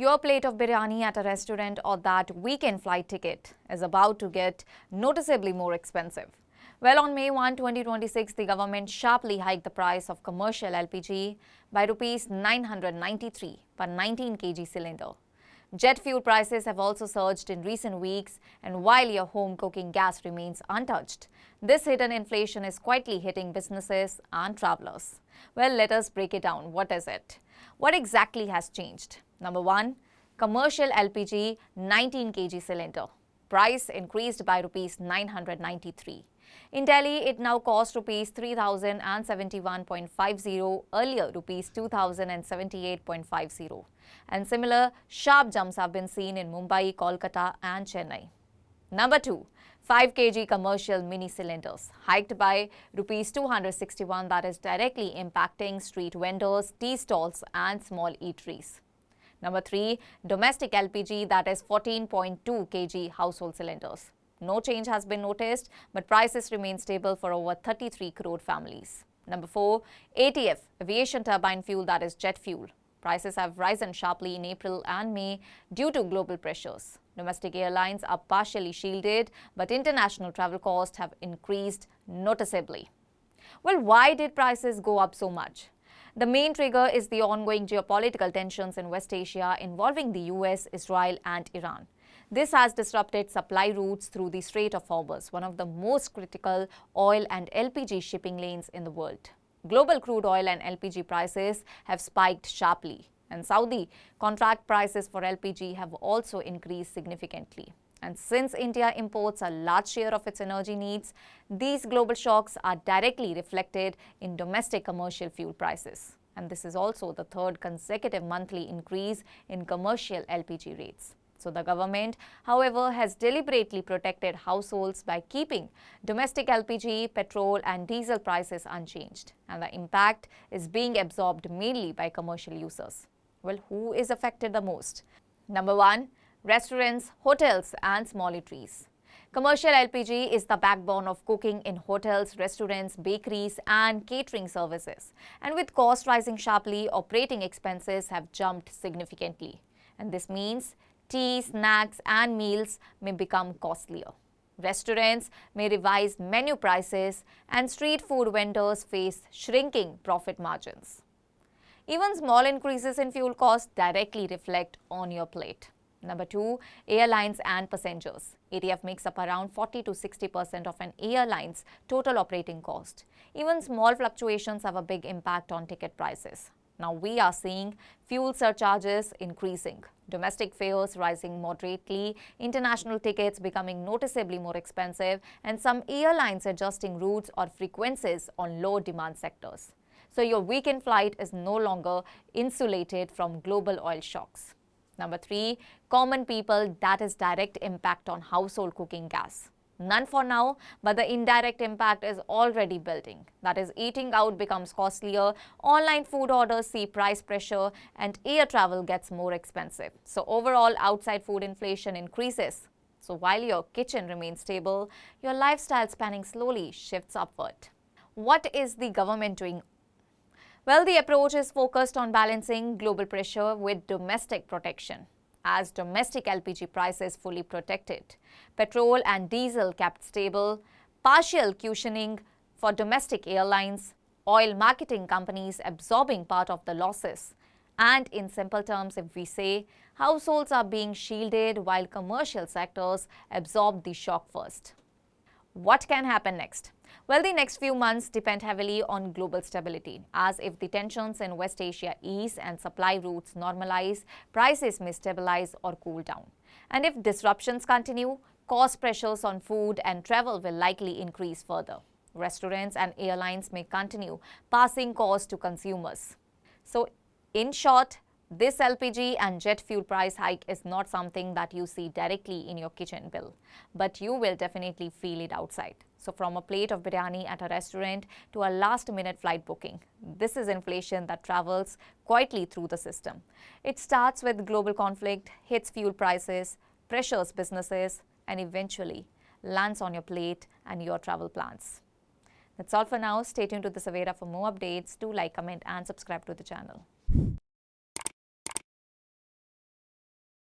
Your plate of biryani at a restaurant or that weekend flight ticket is about to get noticeably more expensive. Well, on May 1, 2026, the government sharply hiked the price of commercial LPG by Rs 993 per 19 kg cylinder. Jet fuel prices have also surged in recent weeks, and while your home cooking gas remains untouched, this hidden inflation is quietly hitting businesses and travelers. Well, let us break it down. What is it? What exactly has changed? Number 1. Commercial LPG 19 kg cylinder. Price increased by Rs 993. In Delhi, it now costs Rs 3,071.50, earlier Rs 2,078.50. And similar sharp jumps have been seen in Mumbai, Kolkata and Chennai. Number 2. 5 kg commercial mini cylinders, hiked by Rs 261, that is directly impacting street vendors, tea stalls and small eateries. Number 3. Domestic LPG, that is 14.2 kg household cylinders. No change has been noticed, but prices remain stable for over 33 crore families. Number 4. ATF, aviation turbine fuel, that is jet fuel. Prices have risen sharply in April and May due to global pressures. Domestic airlines are partially shielded, but international travel costs have increased noticeably. Well, why did prices go up so much? The main trigger is the ongoing geopolitical tensions in West Asia involving the US, Israel and Iran. This has disrupted supply routes through the Strait of Hormuz, one of the most critical oil and LPG shipping lanes in the world. Global crude oil and LPG prices have spiked sharply, and Saudi contract prices for LPG have also increased significantly. And since India imports a large share of its energy needs, these global shocks are directly reflected in domestic commercial fuel prices. And this is also the third consecutive monthly increase in commercial LPG rates. So the government, however, has deliberately protected households by keeping domestic LPG, petrol and diesel prices unchanged. And the impact is being absorbed mainly by commercial users. Well, who is affected the most? Number 1. Restaurants, hotels and small eateries. Commercial LPG is the backbone of cooking in hotels, restaurants, bakeries and catering services. And with costs rising sharply, operating expenses have jumped significantly. And this means tea, snacks and meals may become costlier. Restaurants may revise menu prices and street food vendors face shrinking profit margins. Even small increases in fuel costs directly reflect on your plate. Number 2. Airlines and passengers. ATF makes up around 40 to 60% of an airline's total operating cost. Even small fluctuations have a big impact on ticket prices. Now we are seeing fuel surcharges increasing, domestic fares rising moderately, international tickets becoming noticeably more expensive, and some airlines adjusting routes or frequencies on low demand sectors. So your weekend flight is no longer insulated from global oil shocks. Number 3. Common people, that is direct impact on household cooking gas. None for now, but the indirect impact is already building. That is, eating out becomes costlier, online food orders see price pressure, and air travel gets more expensive. So overall, outside food inflation increases. So while your kitchen remains stable, your lifestyle spanning slowly shifts upward. What is the government doing? Well, the approach is focused on balancing global pressure with domestic protection. As domestic LPG prices fully protected, petrol and diesel kept stable, partial cushioning for domestic airlines, oil marketing companies absorbing part of the losses, and in simple terms, if we say, households are being shielded while commercial sectors absorb the shock first. What can happen next? Well, the next few months depend heavily on global stability, as if the tensions in West Asia ease and supply routes normalize, prices may stabilize or cool down. And if disruptions continue, cost pressures on food and travel will likely increase further. Restaurants and airlines may continue passing costs to consumers. So, in short, this LPG and jet fuel price hike is not something that you see directly in your kitchen bill, but you will definitely feel it outside. So from a plate of biryani at a restaurant to a last-minute flight booking, this is inflation that travels quietly through the system. It starts with global conflict, hits fuel prices, pressures businesses, and eventually lands on your plate and your travel plans. That's all for now. Stay tuned to the Savera for more updates. Do like, comment, and subscribe to the channel.